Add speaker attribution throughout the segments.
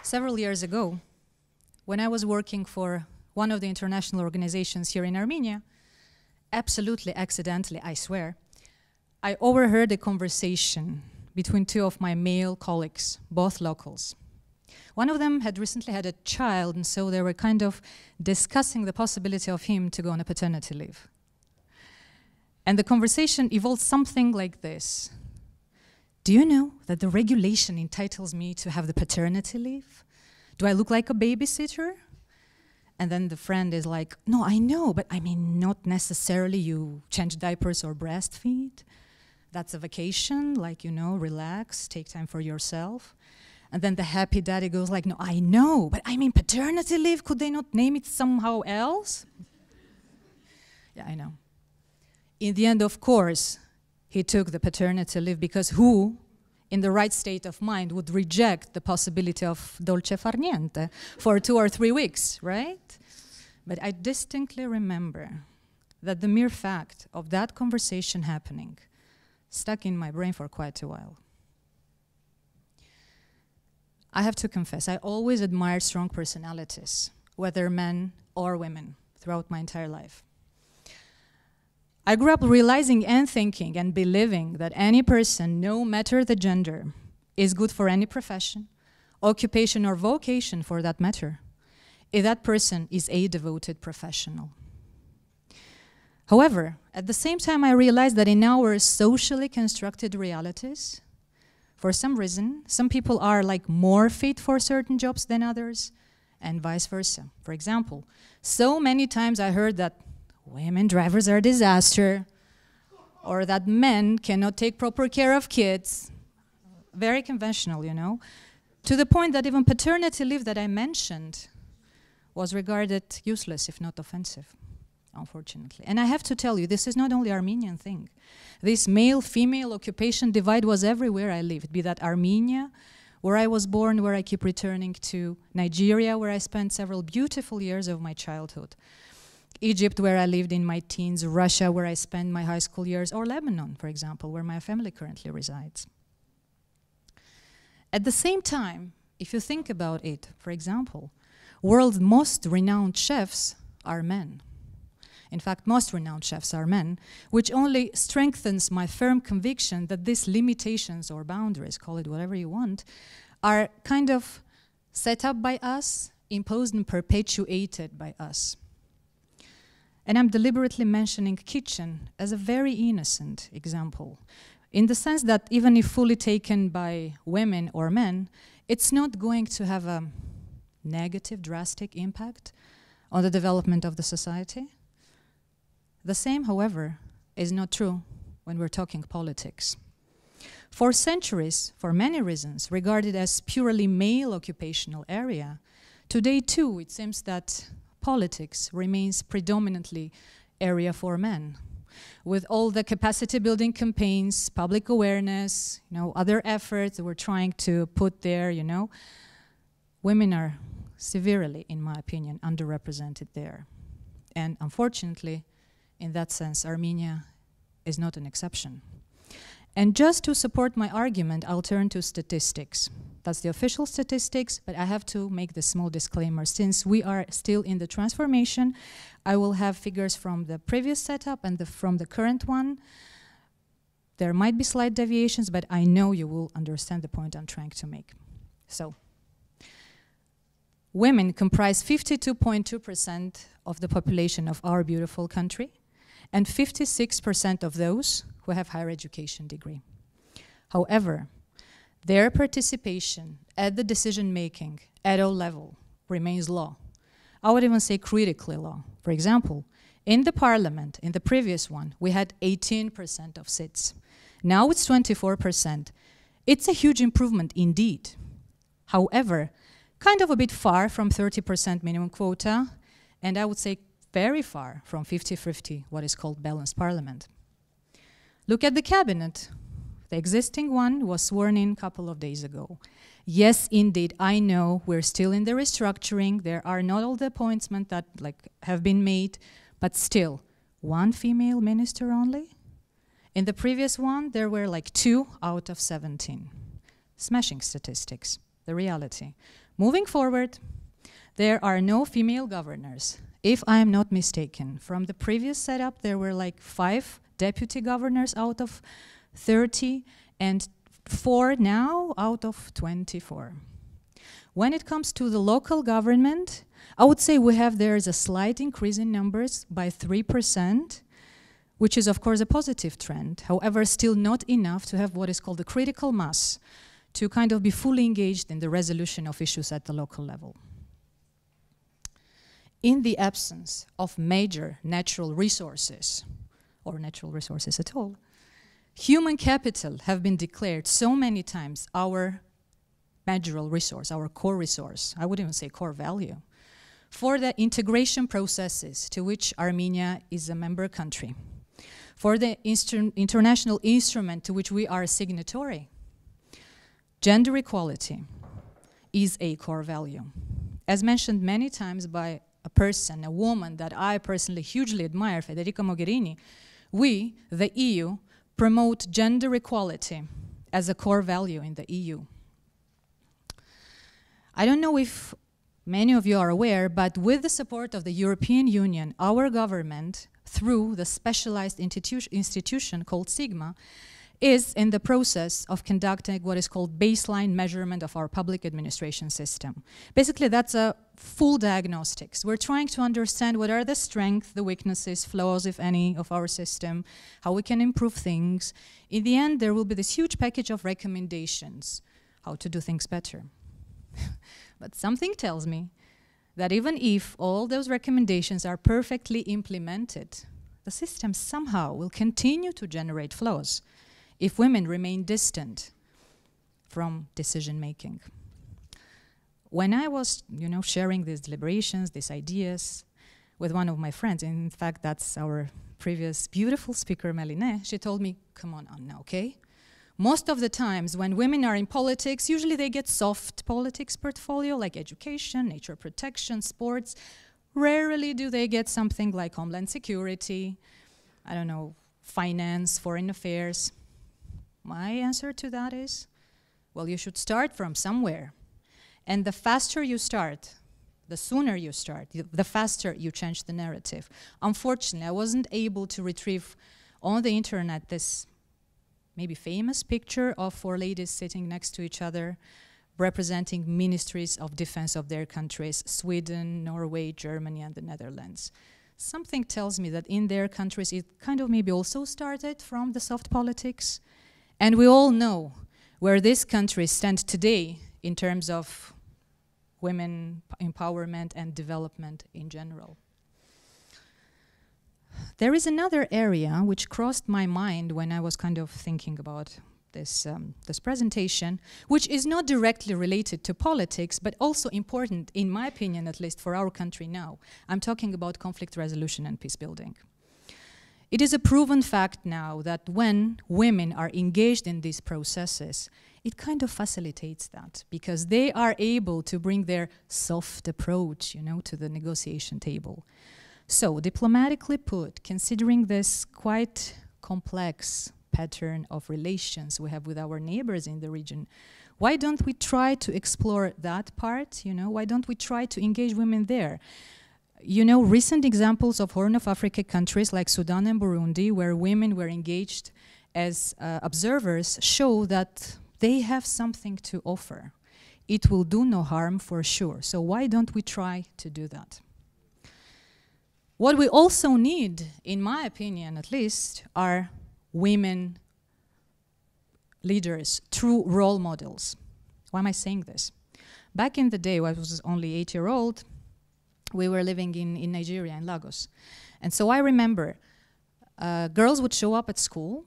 Speaker 1: Several years ago, when I was working for one of the international organizations here in Armenia, absolutely accidentally, I swear, I overheard a conversation between two of my male colleagues, both locals. One of them had recently had a child, and so they were kind of discussing the possibility of him to go on a paternity leave. And the conversation evolved something like this. Do you know that the regulation entitles me to have the paternity leave? Do I look like a babysitter? And then the friend is like, no, I know, but I mean, not necessarily you change diapers or breastfeed. That's a vacation, like, you know, relax, take time for yourself. And then the happy daddy goes like, no, I know, but I mean, paternity leave, could they not name it somehow else? Yeah, I know. In the end, of course, he took the paternity leave, because who, in the right state of mind, would reject the possibility of dolce far niente for 2 or 3 weeks, right? But I distinctly remember that the mere fact of that conversation happening stuck in my brain for quite a while. I have to confess, I always admired strong personalities, whether men or women, throughout my entire life. I grew up realizing and thinking and believing that any person, no matter the gender, is good for any profession, occupation or vocation for that matter, if that person is a devoted professional. However, at the same time, I realized that in our socially constructed realities, for some reason, some people are like more fit for certain jobs than others, and vice versa. For example, so many times I heard that women drivers are a disaster, or that men cannot take proper care of kids. Very conventional, you know, to the point that even paternity leave that I mentioned was regarded useless, if not offensive, unfortunately. And I have to tell you, this is not only an Armenian thing. This male-female occupation divide was everywhere I lived, be that Armenia, where I was born, where I keep returning to, Nigeria, where I spent several beautiful years of my childhood, Egypt, where I lived in my teens, Russia, where I spent my high school years, or Lebanon, for example, where my family currently resides. At the same time, if you think about it, for example, world's most renowned chefs are men. In fact, most renowned chefs are men, which only strengthens my firm conviction that these limitations or boundaries, call it whatever you want, are kind of set up by us, imposed and perpetuated by us. And I'm deliberately mentioning kitchen as a very innocent example, in the sense that even if fully taken by women or men, it's not going to have a negative, drastic impact on the development of the society. The same, however, is not true when we're talking politics. For centuries, for many reasons, regarded as purely male occupational area, today too it seems that politics remains predominantly area for men. With all the capacity building campaigns, public awareness, you know, other efforts that we're trying to put there, you know, women are severely, in my opinion, underrepresented there. And unfortunately, in that sense, Armenia is not an exception. And just to support my argument, I'll turn to statistics. That's the official statistics, but I have to make this small disclaimer. Since we are still in the transformation, I will have figures from the previous setup and from the current one. There might be slight deviations, but I know you will understand the point I'm trying to make. So, women comprise 52.2% of the population of our beautiful country, and 56% of those who have higher education degree. However, their participation at the decision-making at all levels remains low. I would even say critically low. For example, in the parliament, in the previous one, we had 18% of seats. Now it's 24%. It's a huge improvement indeed. However, kind of a bit far from 30% minimum quota, and I would say very far from 50-50, what is called balanced parliament. Look at the cabinet. The existing one was sworn in a couple of days ago. Yes, indeed, I know we're still in the restructuring. There are not all the appointments that have been made, but still, one female minister only. In the previous one, there were 2 out of 17. Smashing statistics, the reality. Moving forward, there are no female governors. If I am not mistaken, from the previous setup, there were like 5 deputy governors out of 30 and 4 now out of 24. When it comes to the local government, I would say there is a slight increase in numbers by 3%, which is of course a positive trend. However, still not enough to have what is called the critical mass to kind of be fully engaged in the resolution of issues at the local level. In the absence of major natural resources, or natural resources at all, human capital have been declared so many times our major resource, our core resource, I would even say core value, for the integration processes to which Armenia is a member country, for the international instrument to which we are a signatory. Gender equality is a core value. As mentioned many times by a person, a woman that I personally hugely admire, Federica Mogherini, we, the EU, promote gender equality as a core value in the EU. I don't know if many of you are aware, but with the support of the European Union, our government, through the specialized institution called Sigma, is in the process of conducting what is called baseline measurement of our public administration system. Basically, that's a full diagnostics. We're trying to understand what are the strengths, the weaknesses, flaws, if any, of our system, how we can improve things. In the end, there will be this huge package of recommendations, how to do things better. But something tells me that even if all those recommendations are perfectly implemented, the system somehow will continue to generate flaws if women remain distant from decision making. When I was, sharing these deliberations, these ideas with one of my friends, and in fact that's our previous beautiful speaker, Meline, she told me, come on, Anna, okay? Most of the times when women are in politics, usually they get soft politics portfolio like education, nature protection, sports. Rarely do they get something like homeland security, I don't know, finance, foreign affairs. My answer to that is, well, you should start from somewhere. And the faster you start, the sooner you start, the faster you change the narrative. Unfortunately, I wasn't able to retrieve on the internet this maybe famous picture of 4 ladies sitting next to each other, representing ministries of defense of their countries, Sweden, Norway, Germany, and the Netherlands. Something tells me that in their countries it kind of maybe also started from the soft politics. And we all know where these countries stand today in terms of women empowerment and development in general. There is another area which crossed my mind when I was kind of thinking about this presentation, which is not directly related to politics, but also important, in my opinion, at least for our country now. I'm talking about conflict resolution and peace building. It is a proven fact now that when women are engaged in these processes, it kind of facilitates that because they are able to bring their soft approach, to the negotiation table. So, diplomatically put, considering this quite complex pattern of relations we have with our neighbors in the region, why don't we try to explore that part, Why don't we try to engage women there? Recent examples of Horn of Africa countries like Sudan and Burundi, where women were engaged as observers, show that they have something to offer. It will do no harm for sure. So why don't we try to do that? What we also need, in my opinion at least, are women leaders, true role models. Why am I saying this? Back in the day, when I was only 8-year-old, we were living in Nigeria, in Lagos. And so I remember girls would show up at school,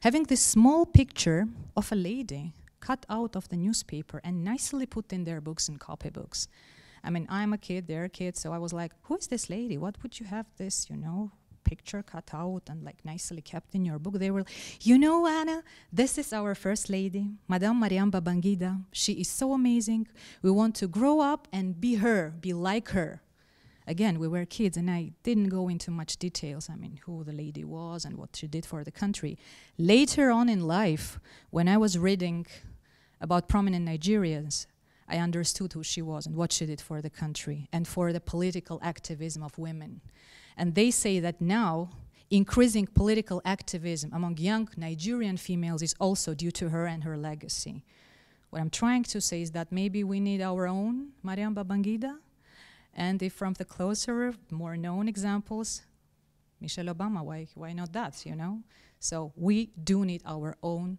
Speaker 1: having this small picture of a lady cut out of the newspaper and nicely put in their books and copybooks. I mean, I'm a kid, they're kids, so I was like, who is this lady? What would you have this, picture cut out and like nicely kept in your book? They were, Anna, this is our first lady, Madame Mariam Babangida. She is so amazing. We want to grow up and be her, be like her. Again, we were kids and I didn't go into much details. I mean, who the lady was and what she did for the country. Later on in life, when I was reading about prominent Nigerians, I understood who she was and what she did for the country and for the political activism of women. And they say that now, increasing political activism among young Nigerian females is also due to her and her legacy. What I'm trying to say is that maybe we need our own Mariam Babangida, and if from the closer, more known examples, Michelle Obama, why not that, you know? So we do need our own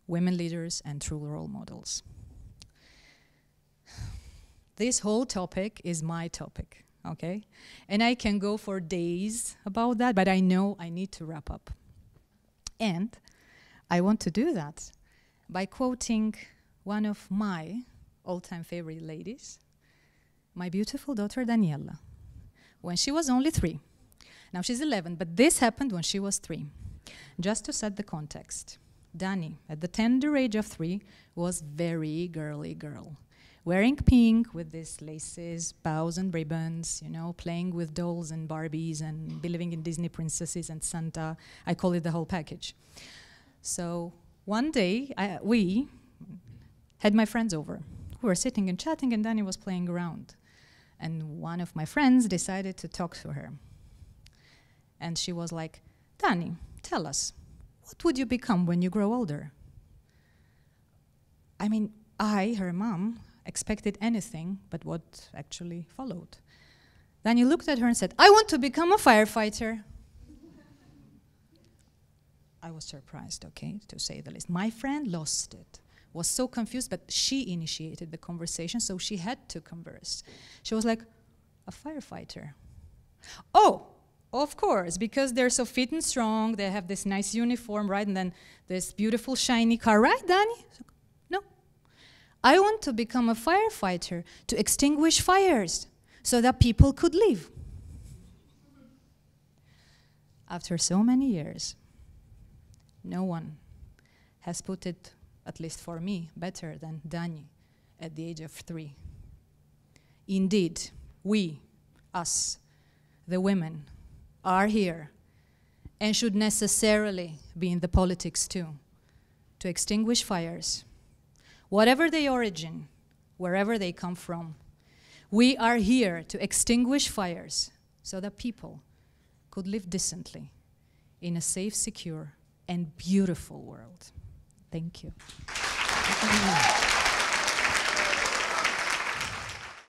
Speaker 1: women leaders and true role models. This whole topic is my topic, okay? And I can go for days about that, but I know I need to wrap up. And I want to do that by quoting one of my all-time favorite ladies, my beautiful daughter Daniela, when she was only 3. Now she's 11, but this happened when she was 3. Just to set the context, Dani, at the tender age of 3, was very girly girl, wearing pink with these laces, bows and ribbons, you know, playing with dolls and Barbies and believing in Disney princesses and Santa. I call it the whole package. So one day, we had my friends over. We were sitting and chatting, and Dani was playing around. And one of my friends decided to talk to her. And she was like, Dani, tell us, what would you become when you grow older? I mean, her mom, expected anything but what actually followed. Dani looked at her and said, I want to become a firefighter. I was surprised, okay, to say the least. My friend lost it, was so confused, but she initiated the conversation, so she had to converse. She was like, a firefighter. Oh, of course, because they're so fit and strong, they have this nice uniform, right? And then this beautiful, shiny car, right, Dani? No. I want to become a firefighter to extinguish fires so that people could live. After so many years, no one has put it, at least for me, better than Dani at the age of 3. Indeed, we, us, the women, are here and should necessarily be in the politics too, to extinguish fires, whatever their origin, wherever they come from. We are here to extinguish fires so that people could live decently in a safe, secure, and beautiful world. Thank you.